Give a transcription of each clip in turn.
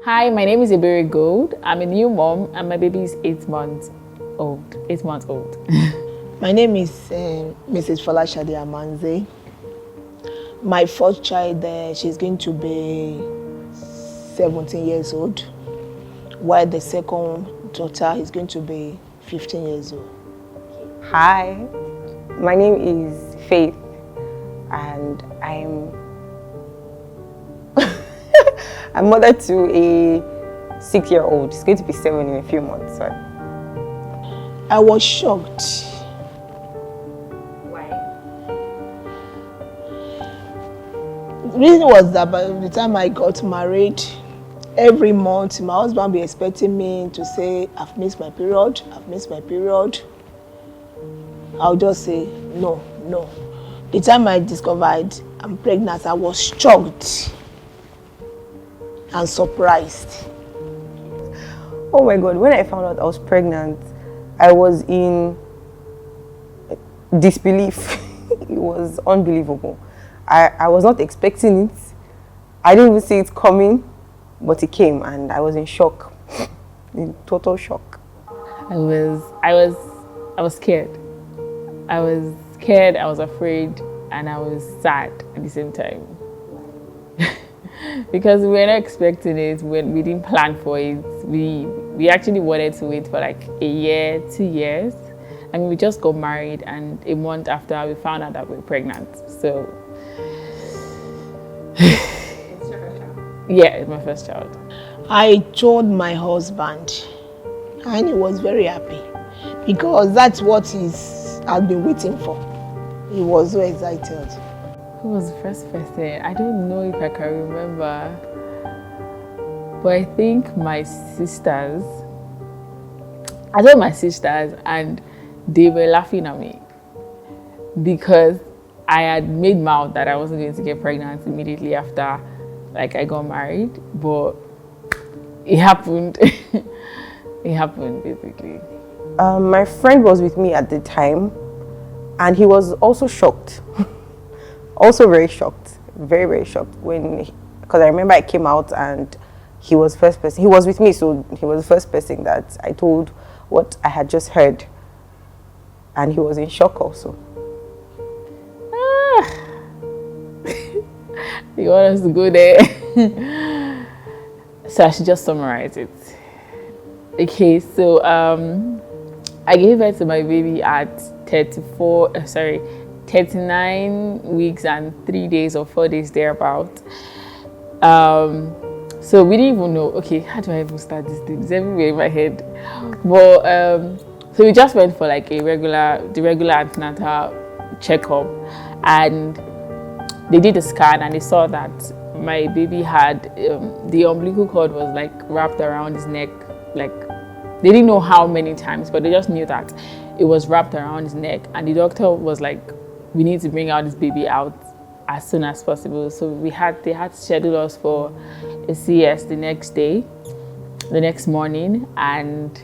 Hi, my name is Iberi Gold. I'm a new mom and my baby is 8 months old. 8 months old. My name is Mrs. Falashade Amanze. My first child, she's going to be 17 years old, while the second daughter is going to be 15 years old. Hi, my name is Faith and I'm I'm mother to a 6-year-old. She's going to be 7 in a few months. So. I was shocked. Why? The reason was that by the time I got married, every month my husband would be expecting me to say, I've missed my period, I've missed my period. I'll just say, no. The time I discovered I'm pregnant, I was shocked and surprised. Oh my God, when I found out I was pregnant, I was in disbelief. It was unbelievable. I was not expecting it. I didn't even see it coming, but it came and I was in shock, in total shock. I was scared. I was scared, I was afraid, and I was sad at the same time. Because we were not expecting it, we didn't plan for it. We actually wanted to wait for like a year, 2 years. And we just got married and a month after we found out that we were pregnant. So It's your first child? yeah, it's my first child. I told my husband and he was very happy because that's what I've been waiting for. He was so excited. Who was the first person? I don't know if I can remember. But I think my sisters. I told my sisters and they were laughing at me because I had made mouth that I wasn't going to get pregnant immediately after like I got married. But it happened. It happened basically. My friend was with me at the time and he was also shocked. Also very shocked, very, very shocked because I remember I came out and he was first person. He was with me, so he was the first person that I told what I had just heard. And he was in shock also. You want us to go there? So I should just summarize it. Okay, so I gave birth to my baby at 39 weeks and 3 days or 4 days thereabout. So we didn't even know, okay, how do I even start this thing? It's everywhere in my head. But so we just went for like the regular antenatal checkup, and they did a scan and they saw that my baby had the umbilical cord was like wrapped around his neck. Like they didn't know how many times, but they just knew that it was wrapped around his neck, and the doctor was like, we need to bring out this baby out as soon as possible. So they had to schedule us for a CS the next morning, and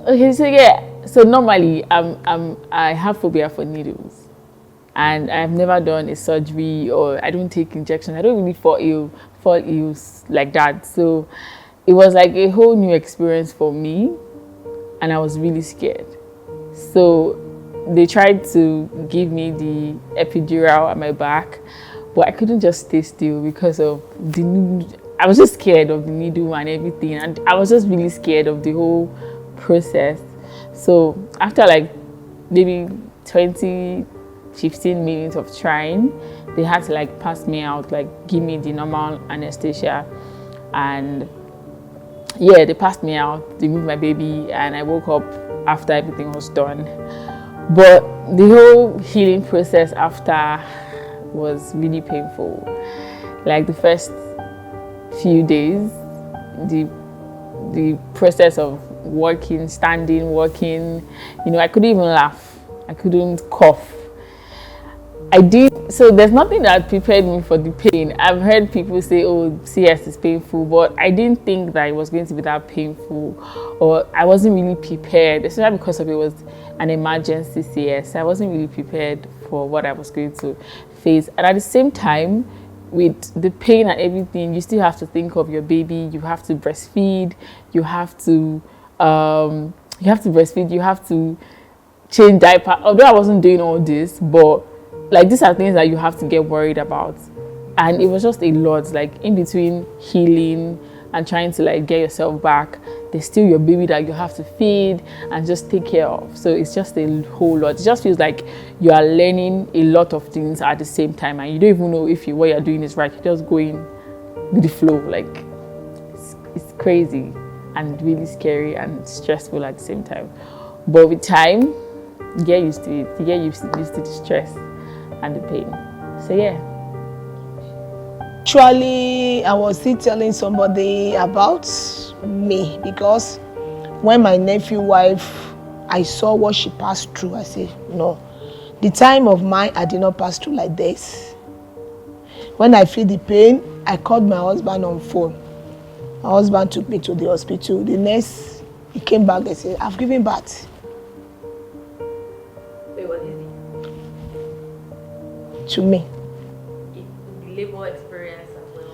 okay, so yeah, so normally I have phobia for needles, and I've never done a surgery or I don't take injections. I don't really fall ill like that. So it was like a whole new experience for me, and I was really scared. So they tried to give me the epidural at my back, but I couldn't just stay still because of the needle. I was just scared of the needle and everything, and I was just really scared of the whole process. So after like maybe 15 minutes of trying, they had to like pass me out, like give me the normal anesthesia, and yeah, they passed me out, they moved my baby, and I woke up after everything was done. But the whole healing process after was really painful. Like the first few days, the process of walking, standing, walking, I couldn't even laugh. I couldn't cough. So there's nothing that prepared me for the pain. I've heard people say, oh, CS is painful, but I didn't think that it was going to be that painful, or I wasn't really prepared, especially because it was an emergency CS. I wasn't really prepared for what I was going to face. And at the same time, with the pain and everything, you still have to think of your baby. You have to breastfeed. You have to breastfeed. You have to change diaper. Although I wasn't doing all this, but like these are things that you have to get worried about. And it was just a lot. Like in between healing and trying to like get yourself back, there's still your baby that you have to feed and just take care of. So it's just a whole lot. It just feels like you are learning a lot of things at the same time, and you don't even know if what you're doing is right. You're just going with the flow. Like it's crazy and really scary and stressful at the same time. But with time, you get used to it. You get used to the stress and the pain. So yeah. Actually, I was still telling somebody about me, because when my nephew wife, I saw what she passed through. I said, no, the time of mine, I did not pass through like this. When I feel the pain, I called my husband on phone. My husband took me to the hospital. The nurse, he came back and said, I've given birth. Wait, what is it? To me. Labor experience as well?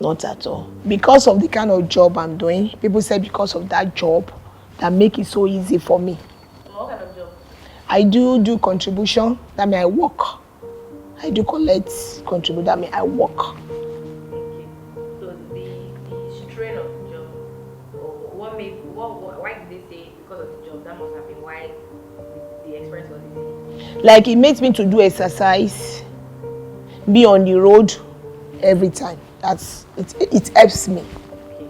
Not at all. Because of the kind of job I'm doing, people say because of that job, that make it so easy for me. What kind of job? I do contribution, that means I work. I do collect contribute, that means I work. Okay. So the strain of the job, or why did they say because of the job that must have been why the experience was easy? Like it makes me to do exercise, be on the road every time. It helps me. Okay.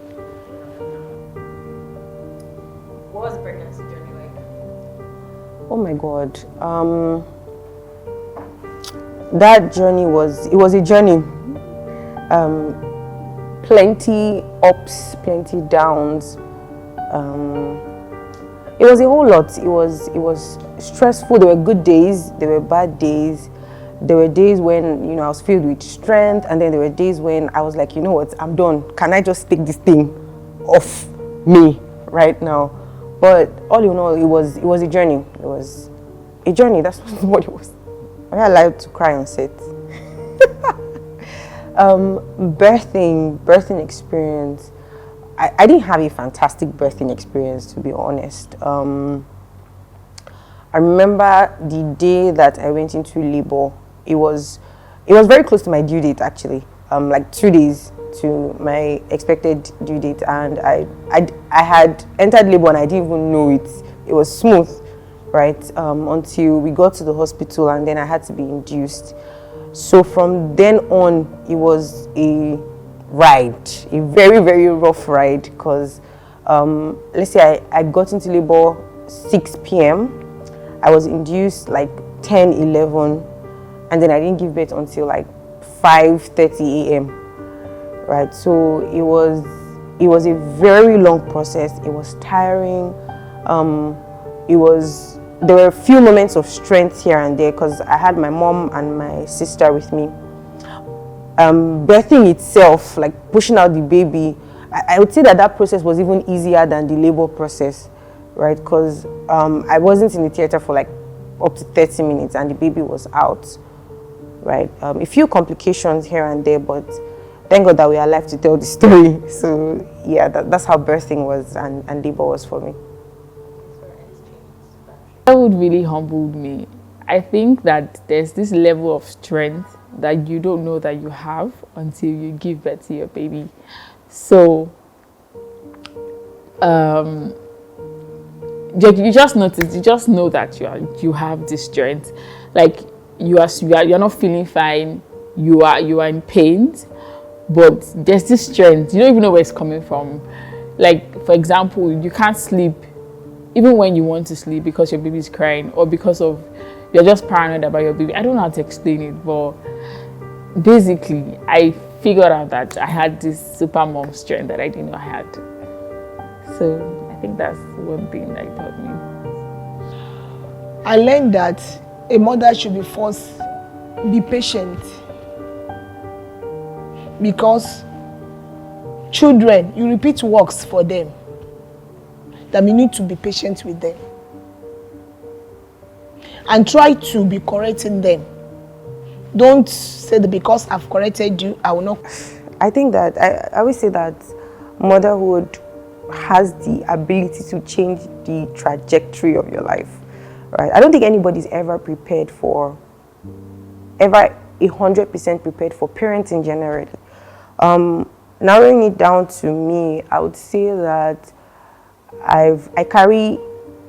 What was the pregnancy journey like? Oh my God. That journey was a journey. Plenty ups, plenty downs. It was a whole lot. It was stressful. There were good days, there were bad days. There were days when, I was filled with strength, and then there were days when I was like, you know what, I'm done. Can I just take this thing off me right now? But all in all, it was a journey. It was a journey. That's what it was. I allowed to cry on set. Birthing experience. I didn't have a fantastic birthing experience, to be honest. I remember the day that I went into labor. It was very close to my due date, actually. Like 2 days to my expected due date, and I had entered labor and I didn't even know it. It was smooth, right? Until we got to the hospital, and then I had to be induced. So from then on, it was a ride, a very, very rough ride, because let's say I got into labor 6 p.m. I was induced like 10, 11, and then I didn't give birth until like 5:30 a.m. Right, so it was a very long process. It was tiring. There were a few moments of strength here and there because I had my mom and my sister with me. Birthing itself, like pushing out the baby, I would say that process was even easier than the labor process, right? Because I wasn't in the theater for like up to 30 minutes and the baby was out, right? A few complications here and there, but thank God that we are alive to tell the story. So yeah, that's how birthing was and labor was for me. That would really humble me. I think that there's this level of strength that you don't know that you have until you give birth to your baby. So you just notice, you just know that you have this strength. Like you're not feeling fine, you are in pain, but there's this strength. You don't even know where it's coming from. Like for example, you can't sleep even when you want to sleep because your baby is crying, or because of you're just paranoid about your baby. I don't know how to explain it, but basically I figured out that I had this super mom strength that I didn't know I had. So I think that's one thing that it taught me. I learned that a mother should be patient, because children, you repeat works for them, that we need to be patient with them. and try to be correcting them. Don't say that because I've corrected you, I will not. I think that I always say that motherhood has the ability to change the trajectory of your life, right? I don't think anybody's ever 100% prepared for parenting generally. Narrowing it down to me, I would say that I carry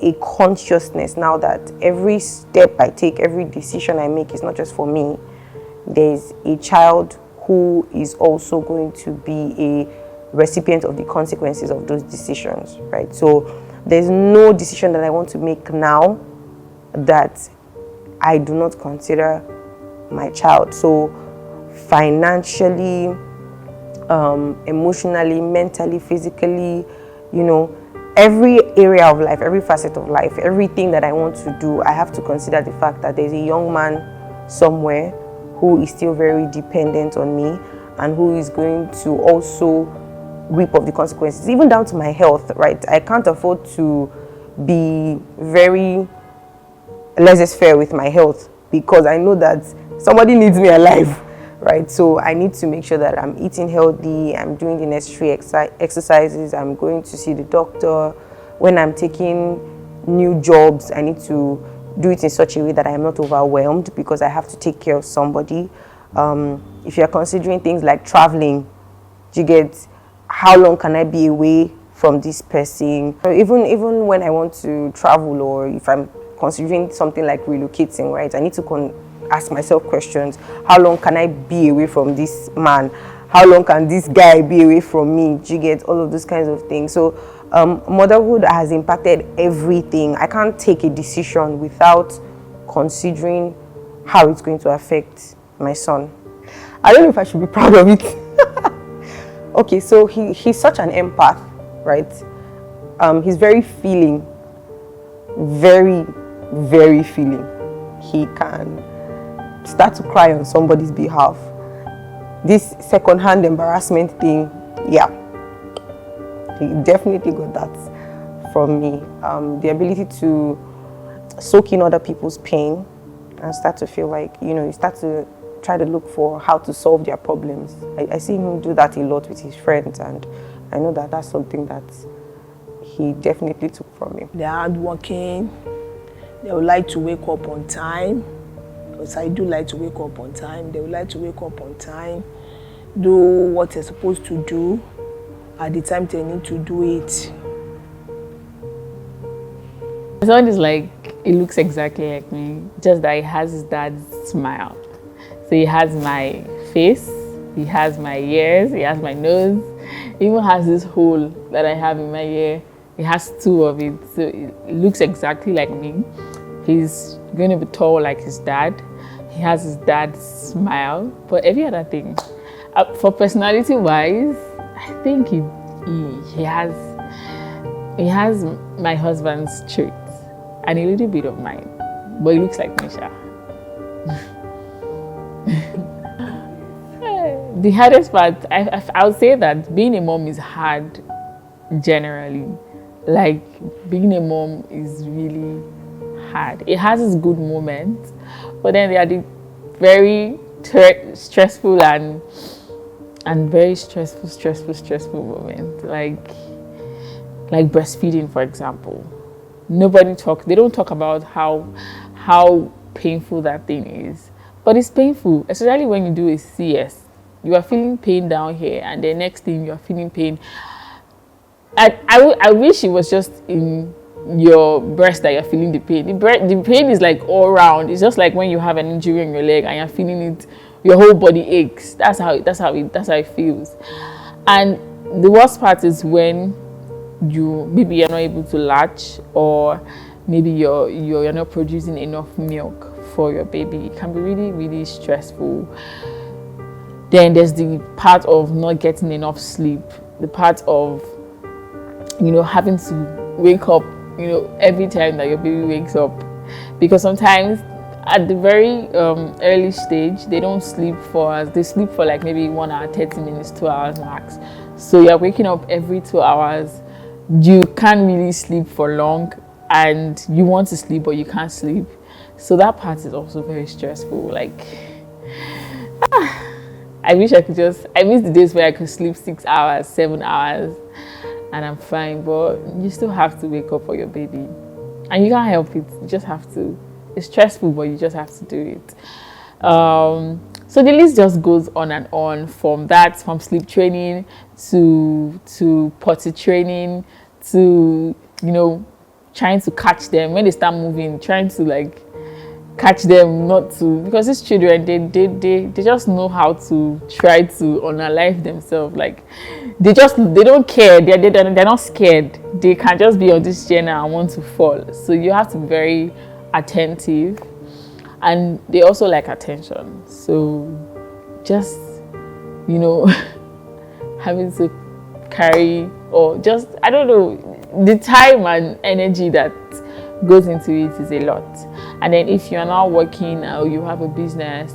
a consciousness now that every step I take, every decision I make is not just for me. There's a child who is also going to be a recipient of the consequences of those decisions, right? So there's no decision that I want to make now that I do not consider my child. So financially, emotionally, mentally, physically, every area of life, every facet of life, everything that I want to do, I have to consider the fact that there's a young man somewhere who is still very dependent on me and who is going to also reap of the consequences, even down to my health, right? I can't afford to be very laissez-faire with my health because I know that somebody needs me alive, right? So I need to make sure that I'm eating healthy, I'm doing the necessary exercises, I'm going to see the doctor. When I'm taking new jobs, I need to do it in such a way that I am not overwhelmed because I have to take care of somebody. If you're considering things like traveling, do you get how long can I be away from this person? Even when I want to travel, or if I'm considering something like relocating, right? I need to ask myself questions. How long can I be away from this man? How long can this guy be away from me? Do you get all of those kinds of things? So motherhood has impacted everything. I can't take a decision without considering how it's going to affect my son. I don't know if I should be proud of it. Okay, so he's such an empath, right? He's very feeling, very, very feeling. He can start to cry on somebody's behalf. This second-hand embarrassment thing, yeah, he definitely got that from me. The ability to soak in other people's pain and start to feel like, you start to try to look for how to solve their problems. I see him do that a lot with his friends, and I know that that's something that he definitely took from me. They're hardworking. They would like to wake up on time, because I do like to wake up on time. They would like to wake up on time, do what they're supposed to do at the time they need to do it. Someone is like, it looks exactly like me, just that he has his dad's smile. So he has my face, he has my ears, he has my nose, he even has this hole that I have in my ear. He has two of it, so it looks exactly like me. He's going to be tall like his dad. He has his dad's smile, but every other thing. For personality-wise, I think he has my husband's traits and a little bit of mine, but he looks like Misha. The hardest part, I would say that being a mom is hard generally. Like, being a mom is really hard. It has its good moments, but then there are the very stressful and very stressful moments. Like breastfeeding, for example. They don't talk about how painful that thing is. But it's painful, especially when you do a CS. You are feeling pain down here, and the next thing you are feeling pain. I wish it was just in your breast that you're feeling the pain. The pain is like all around. It's just like when you have an injury in your leg and you're feeling it, your whole body aches. That's how it feels. And the worst part is when maybe you're not able to latch, or maybe you're not producing enough milk for your baby. It can be really, really stressful. Then there's the part of not getting enough sleep, the part of having to wake up every time that your baby wakes up, because sometimes at the very early stage they don't sleep for us. They sleep for like maybe 1 hour, 30 minutes, 2 hours max. So you're waking up every 2 hours. You can't really sleep for long, and you want to sleep but you can't sleep. So that part is also very stressful. Like, I wish I could I miss the days where I could sleep 6 hours, 7 hours, and I'm fine. But you still have to wake up for your baby. And you can't help it. You just have to. It's stressful, but you just have to do it. So the list just goes on and on, from sleep training to potty training to, trying to catch them when they start moving, trying to like catch them, not to, because these children, they just know how to try to unalive themselves. Like they don't care. They're not scared. They can just be on this journey and want to fall. So you have to be very attentive, and they also like attention. So just having to carry, or just, I don't know, the time and energy that goes into it is a lot. And then if you're not working or you have a business,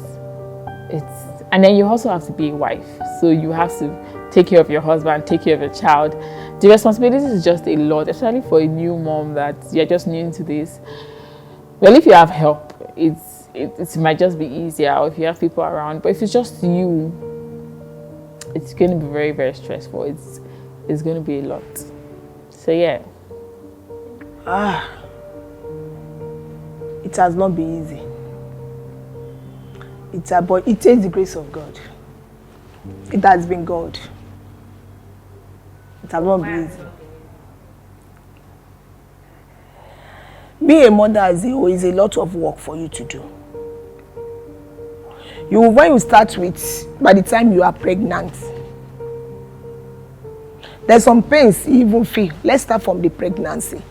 and then you also have to be a wife. So you have to take care of your husband, take care of your child. The responsibility is just a lot, especially for a new mom that you're just new into this. Well, if you have help, it might just be easier, or if you have people around. But if it's just you, it's going to be very, very stressful. It's going to be a lot. So yeah. It has not been easy. But it takes the grace of God. It has been God. It has not been easy. Being a mother is a lot of work for you to do. When you start with, by the time you are pregnant, there's some pains you even feel. Let's start from the pregnancy.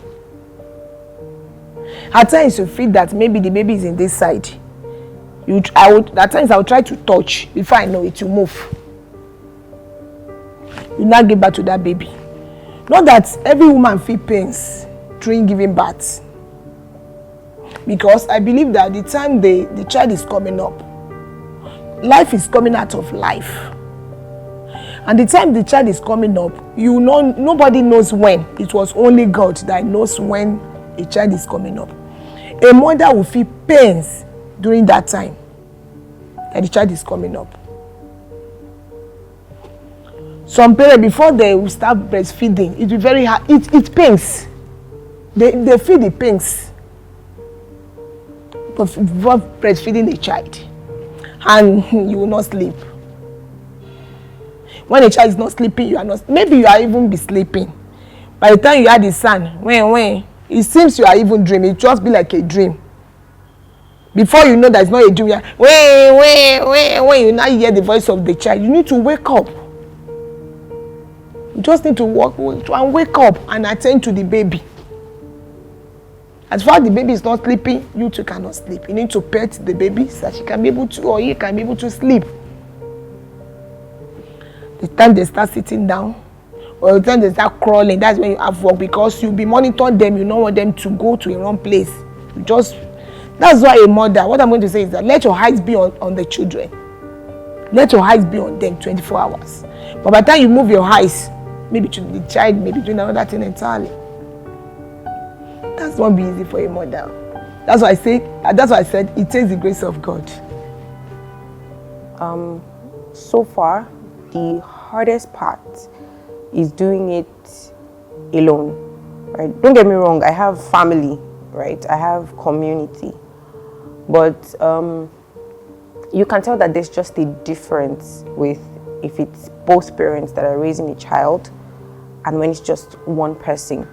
At times you feel that maybe the baby is in this side. At times I will try to touch before I know it, you move. You now give birth to that baby. Not that every woman feels pains during giving birth, because I believe that the time the child is coming up, life is coming out of life. And the time the child is coming up, nobody knows when. It was only God that knows when a child is coming up. A mother will feel pains during that time that the child is coming up. Some parents, before they will start breastfeeding, it will be very hard. It pains. They feel the pains of breastfeeding a child, and you will not sleep. When a child is not sleeping, you are not. Maybe you are even be sleeping. By the time you had the son, when it seems you are even dreaming. It just be like a dream. Before you know that it's not a dream, you are, when you now hear the voice of the child, you need to wake up. You just need to wake up and attend to the baby. As far as the baby is not sleeping, you too cannot sleep. You need to pet the baby so that she can be able to, or he can be able to sleep. The time they start sitting down, or the time they start crawling, that's when you have work, because you'll be monitoring them. You don't want them to go to a wrong place. That's why a mother, what I'm going to say is that let your eyes be on the children. Let your eyes be on them 24 hours. But by the time you move your eyes, maybe to the child, maybe doing another thing entirely. That's not be easy for a mother. That's why I said it takes the grace of God. So far, the hardest part is doing it alone, right? Don't get me wrong, I have family, right? I have community, but you can tell that there's just a difference with if it's both parents that are raising a child and when it's just one person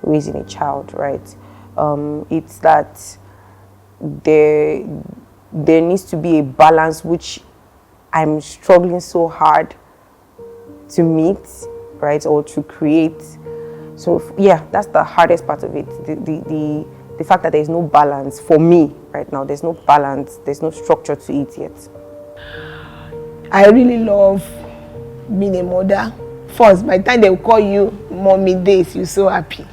raising a child, right? It's that there needs to be a balance, which I'm struggling so hard to meet, right, or to create. So yeah, that's the hardest part of it. The fact that there's no balance for me right now. There's no balance. There's no structure to it yet. I really love being a mother. First, by the time they will call you Mommy Days, you're so happy.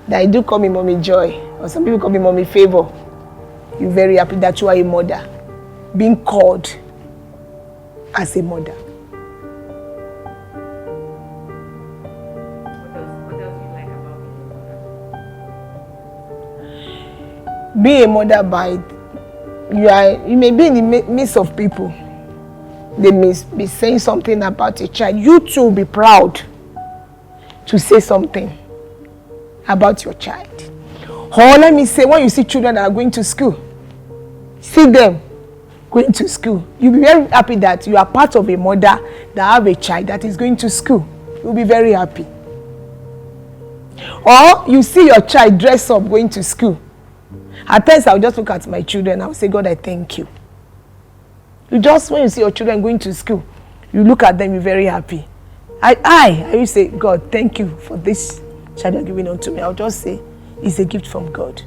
They do call me Mommy Joy, or some people call me Mommy Favor. You're very happy that you are a mother, being called as a mother. What else do you like about being a Be a mother by you may be in the midst of people. They may be saying something about a child. You too be proud to say something about your child. Or let me say, when you see children that are going to school, see them going to school, you'll be very happy that you are part of a mother that have a child that is going to school. You'll be very happy. Or you see your child dress up going to school. At times I'll just look at my children, I'll say, God, I thank you. When you see your children going to school, you look at them, you're very happy. I will say, God, thank you for this child you're giving unto me. I'll just say, it's a gift from God.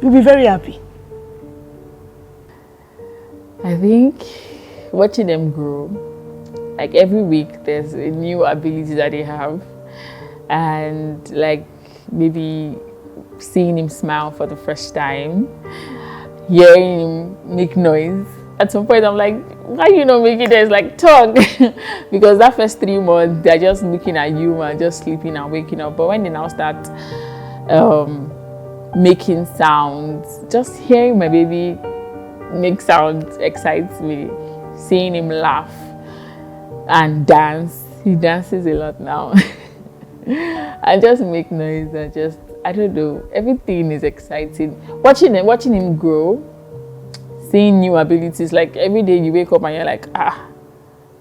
You'll be very happy. I think watching them grow, like every week there's a new ability that they have, and like maybe seeing him smile for the first time, hearing him make noise. At some point I'm like, why are you not making this? Like, talk. Because that first 3 months they're just looking at you and just sleeping and waking up. But when they now start making sounds, just hearing my baby make sounds excites me. Seeing him laugh and dance, he dances a lot now. And just make noise and just, I don't know, everything is exciting. Watching him grow, seeing new abilities. Like every day you wake up and you're like,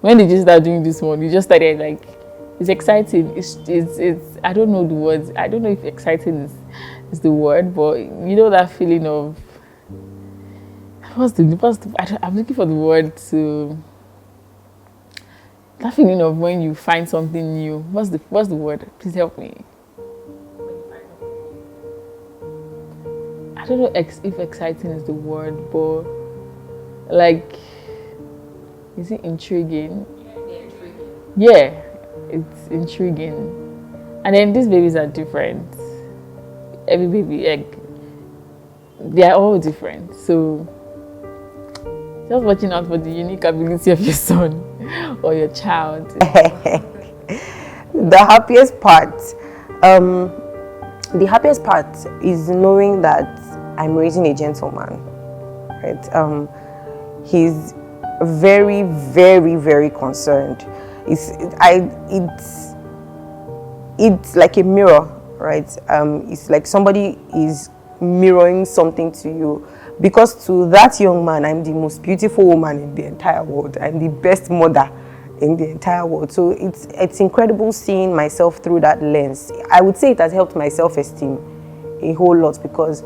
when did you start doing this one? You just started. Like, it's exciting. It's I don't know the words. I don't know if exciting is the word, but you know that feeling of I'm looking for the word to. That feeling of when you find something new. What's the word? Please help me. I don't know if exciting is the word, but like, is it intriguing? Yeah, it's intriguing. And then these babies are different. Every baby, they are all different. So just watching out for the unique ability of your son or your child. The happiest part is knowing that I'm raising a gentleman, right? He's very, very, very concerned. It's like a mirror, right? It's like somebody is mirroring something to you, because to that young man, I'm the most beautiful woman in the entire world. I'm the best mother in the entire world. So it's incredible seeing myself through that lens. I would say it has helped my self-esteem a whole lot, because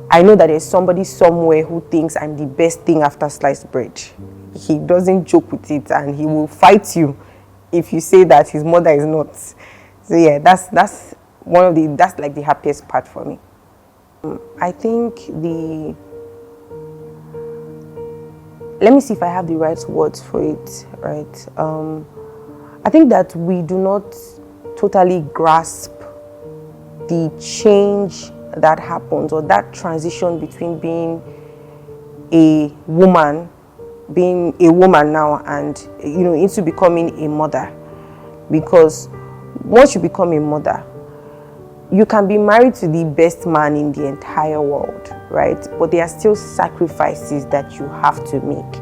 I know that there's somebody somewhere who thinks I'm the best thing after sliced bread. He doesn't joke with it, and he will fight you if you say that his mother is not. So yeah, that's like the happiest part for me. I think let me see if I have the right words for it, right? I think that we do not totally grasp the change that happens, or that transition between being a woman now and into becoming a mother. Because once you become a mother, you can be married to the best man in the entire world, right? But there are still sacrifices that you have to make.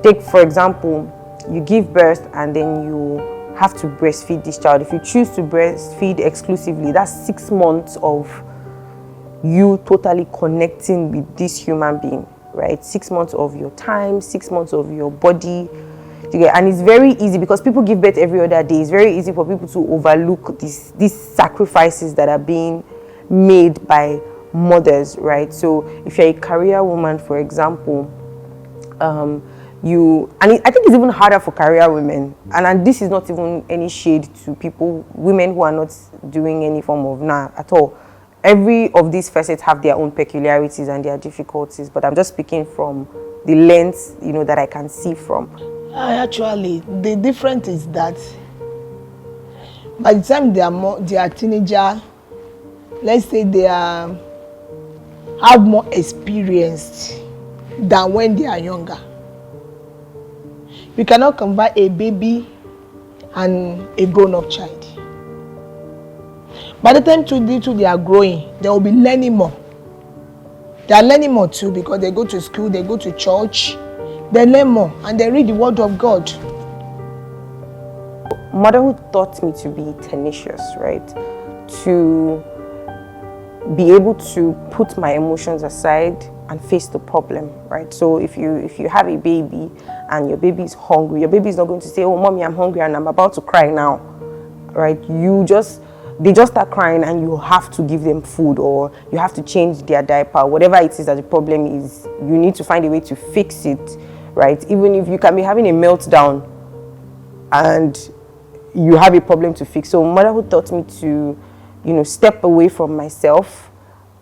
Take, for example, you give birth and then you have to breastfeed this child. If you choose to breastfeed exclusively, that's 6 months of you totally connecting with this human being, right? 6 months of your time, 6 months of your body. And it's very easy, because people give birth every other day. It's very easy for people to overlook these sacrifices that are being made by mothers, right? So if you're a career woman, for example, I think it's even harder for career women, and this is not even any shade to women who are not doing any form of at all. Every of these facets have their own peculiarities and their difficulties, but I'm just speaking from the lens, that I can see from. Actually, the difference is that by the time they are teenager, let's say they have more experience than when they are younger. You cannot compare a baby and a grown-up child. By the time they are growing, they will be learning more. They are learning more too because they go to school, they go to church, they learn more and they read the word of God. Motherhood taught me to be tenacious, right? To be able to put my emotions aside and face the problem, right? So if you have a baby and your baby is hungry, your baby is not going to say, "Oh, mommy, I'm hungry and I'm about to cry now," right? They just start crying and you have to give them food or you have to change their diaper, whatever it is that the problem is. You need to find a way to fix it, right? Even if you can be having a meltdown and you have a problem to fix. So motherhood taught me to, step away from myself,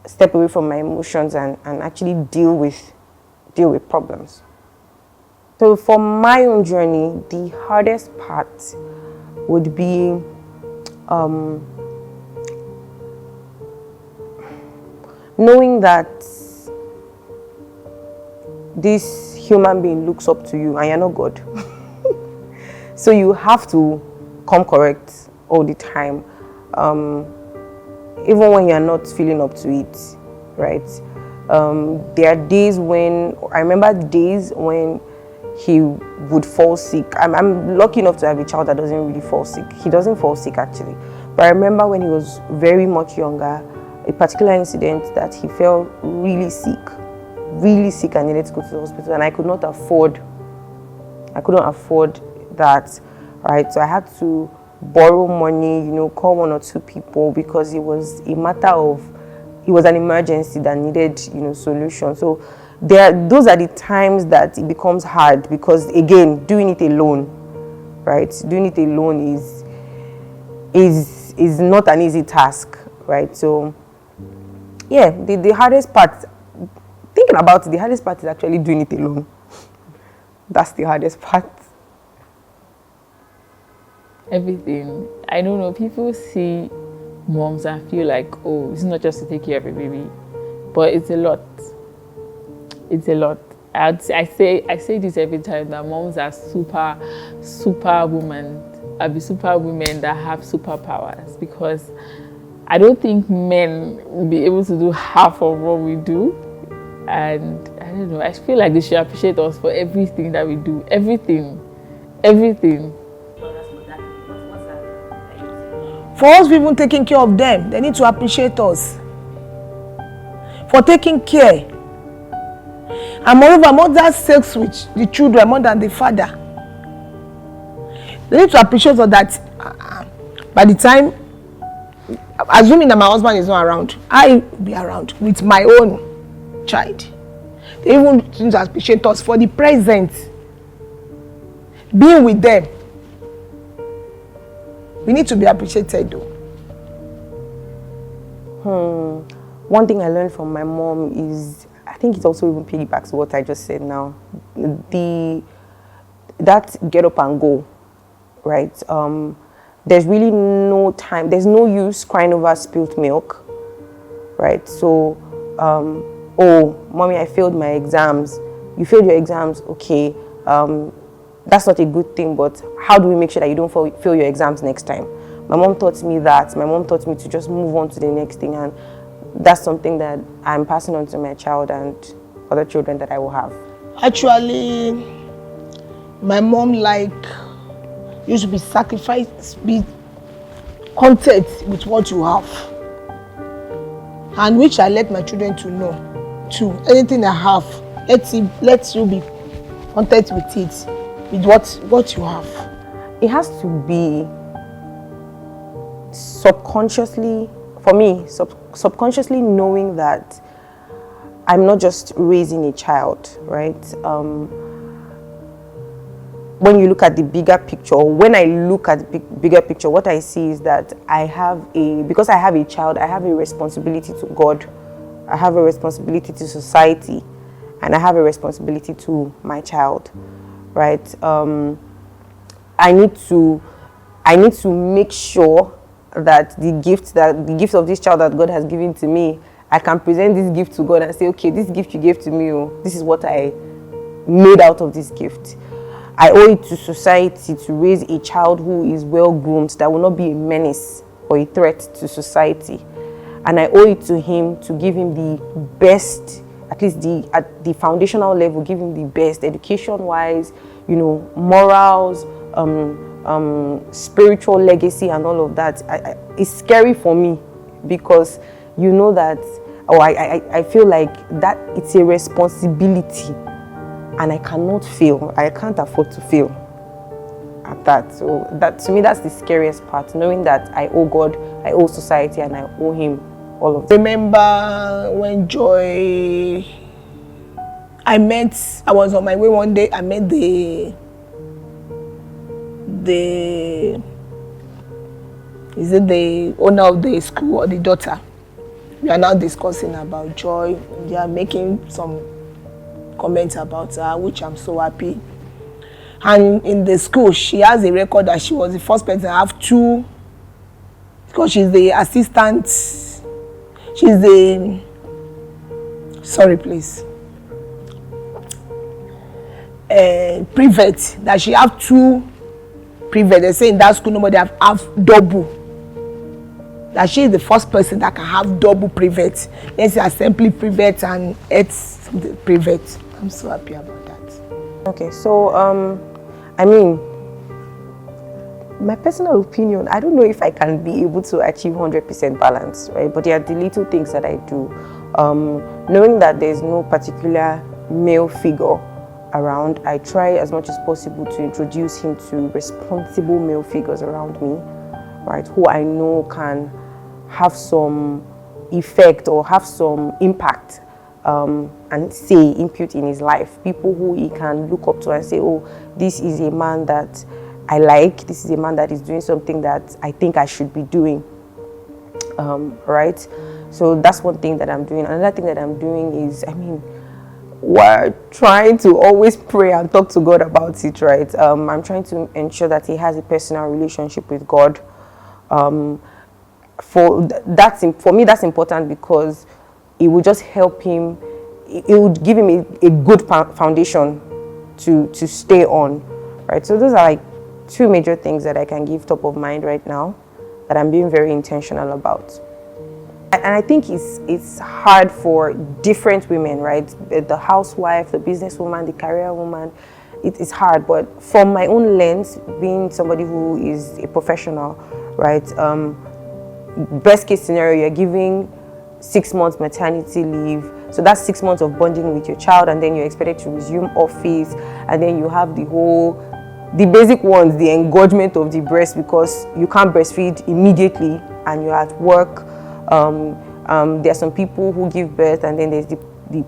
step away from my emotions and actually deal with problems. So for my own journey, the hardest part would be knowing that this human being looks up to you and you're not God. So you have to come correct all the time, even when you're not feeling up to it, right? There are days when, I remember days when he would fall sick. I'm lucky enough to have a child that doesn't really fall sick. He doesn't fall sick actually. But I remember when he was very much younger, a particular incident that he felt really sick and needed to go to the hospital, and I couldn't afford that, right? So I had to borrow money, call one or two people because it was an emergency that needed, solution. So those are the times that it becomes hard because, again, doing it alone, right? Doing it alone is not an easy task, right? So yeah, the hardest part, thinking about it, the hardest part is actually doing it alone. That's the hardest part. Everything. I don't know, people see moms and feel like, oh, it's not just to take care of a baby, but it's a lot. It's a lot. I say this every time, that moms are super women. I'll be super women that have superpowers, because I don't think men will be able to do half of what we do. And I don't know, I feel like they should appreciate us for everything that we do. Everything. For us even taking care of them, they need to appreciate us for taking care. And moreover, mothers sex with the children more than the father. They need to appreciate us that by the time, assuming that my husband is not around, I will be around with my own child. They even need to appreciate us for the present, being with them. We need to be appreciated though. One thing I learned from my mom is, I think it also even piggybacks to what I just said now. That get up and go, right? There's really no time. There's no use crying over spilt milk, right? So, oh, mommy, I failed my exams. You failed your exams, okay. That's not a good thing, but how do we make sure that you don't fail your exams next time? My mom taught me that. My mom taught me to just move on to the next thing, and that's something that I'm passing on to my child and other children that I will have. Actually, my mom used to be sacrificed, be content with what you have, and which I let my children to know too. Anything I have, let you be content with it, with what you have. It has to be subconsciously, for me, subconsciously knowing that I'm not just raising a child, right? When you look at the bigger picture, when I look at the bigger picture, what I see is that because I have a child, I have a responsibility to God, I have a responsibility to society, and I have a responsibility to my child, right? I need to make sure that the gift of this child that God has given to me, I can present this gift to God and say, okay, this gift you gave to me, this is what I made out of this gift. I owe it to society to raise a child who is well groomed, that will not be a menace or a threat to society. And I owe it to him to give him the best at least at the foundational level, give him the best education-wise, you know, morals, spiritual legacy and all of that. It's scary for me because you know that, I feel like that it's a responsibility and I cannot fail. I can't afford to fail at that. So that, to me, that's the scariest part, knowing that I owe God, I owe society, and I owe him all of that. Remember when Joy, I was on my way one day, I met is it the owner of the school or the daughter? We are now discussing about Joy. They are making some comments about her, which I'm so happy. And in the school, she has a record that she was the first person to have two, because she's the assistant, she's the, sorry please, private, that she have two private. They say in that school nobody have double. That she is the first person that can have double private. Then she assembly private and it's private. I'm so happy about that. Okay, so I mean, my personal opinion, I don't know if I can be able to achieve 100% balance, right? But there are the little things that I do. Knowing that there's no particular male figure around, I try as much as possible to introduce him to responsible male figures around me, right? Who I know can have some effect or have some impact and say input in his life. People who he can look up to and say, oh, this is a man that I like, this is a man that is doing something that I think I should be doing, right? So that's one thing that I'm doing. Another thing that I'm doing is, I mean, we're trying to always pray and talk to God about it, right? I'm trying to ensure that he has a personal relationship with God. For me, that's important because it will just help him. It would give him a good foundation to stay on, right? So those are like two major things that I can give top of mind right now that I'm being very intentional about. And I think it's hard for different women, right? The housewife, the businesswoman, the career woman. It is hard, but from my own lens, being somebody who is a professional, right? Best case scenario, you're giving 6 months maternity leave. So that's 6 months of bonding with your child, and then you're expected to resume office, and then you have the basic ones, the engorgement of the breast, because you can't breastfeed immediately and you're at work. There are some people who give birth and then there's the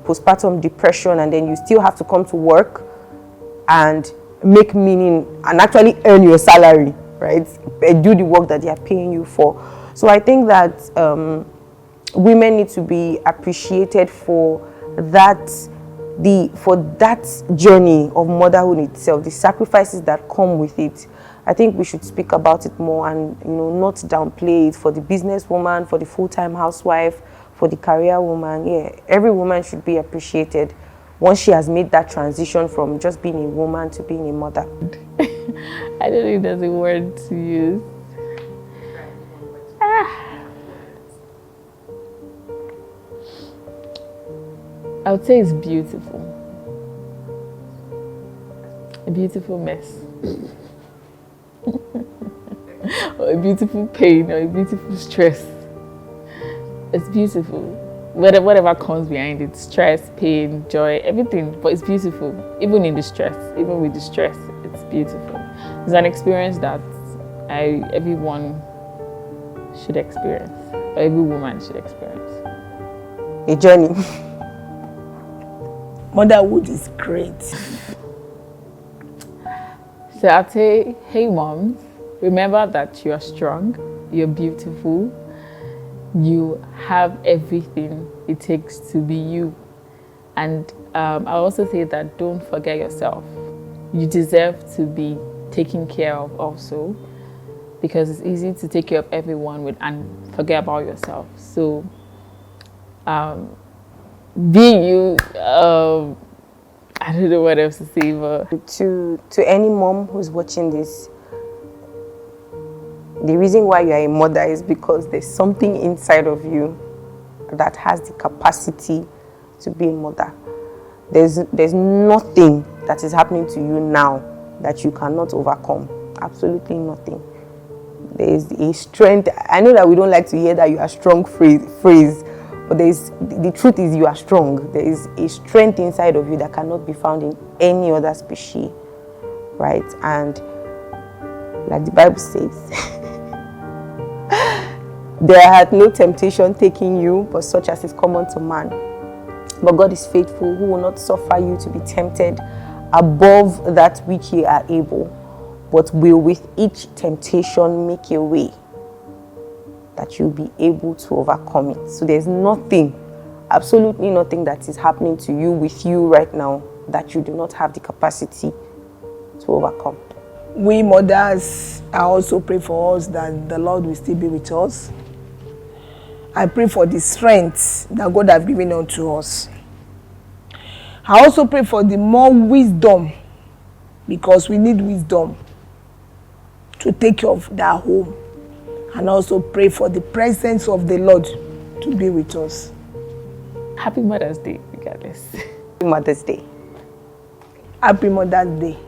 postpartum depression, and then you still have to come to work and make meaning and actually earn your salary, right? Do the work that they are paying you for. So I think that women need to be appreciated for that journey of motherhood itself, the sacrifices that come with it. I think we should speak about it more and, you know, not downplay it. For the businesswoman, for the full-time housewife, for the career woman. Yeah, every woman should be appreciated once she has made that transition from just being a woman to being a mother. I don't think there's a word to use. I would say it's beautiful. A beautiful mess. Or a beautiful pain, or a beautiful stress. It's beautiful. Whatever comes behind it, stress, pain, joy, everything, but it's beautiful. Even in the stress, even with the stress, it's beautiful. It's an experience that everyone should experience, or every woman should experience. A journey. Motherhood is great. So I'll say, hey moms, remember that you are strong, you're beautiful, you have everything it takes to be you. And I'll also say that don't forget yourself. You deserve to be taken care of also, because it's easy to take care of everyone and forget about yourself. So be you. I don't know what else to say, but to any mom who's watching this, the reason why you are a mother is because there's something inside of you that has the capacity to be a mother. There's nothing that is happening to you now that you cannot overcome. Absolutely nothing. There is a strength. I know that we don't like to hear that you are strong phrase, but the truth is you are strong. There is a strength inside of you that cannot be found in any other species, right? And like the Bible says, there hath no temptation taking you, but such as is common to man. But God is faithful, who will not suffer you to be tempted above that which ye are able, but will with each temptation make a way that you'll be able to overcome it. So there's nothing, absolutely nothing that is happening to you with you right now that you do not have the capacity to overcome. We mothers, I also pray for us that the Lord will still be with us. I pray for the strength that God has given unto us. I also pray for the more wisdom, because we need wisdom to take care of that home. And also pray for the presence of the Lord to be with us. Happy Mother's Day, regardless. Happy Mother's Day. Happy Mother's Day.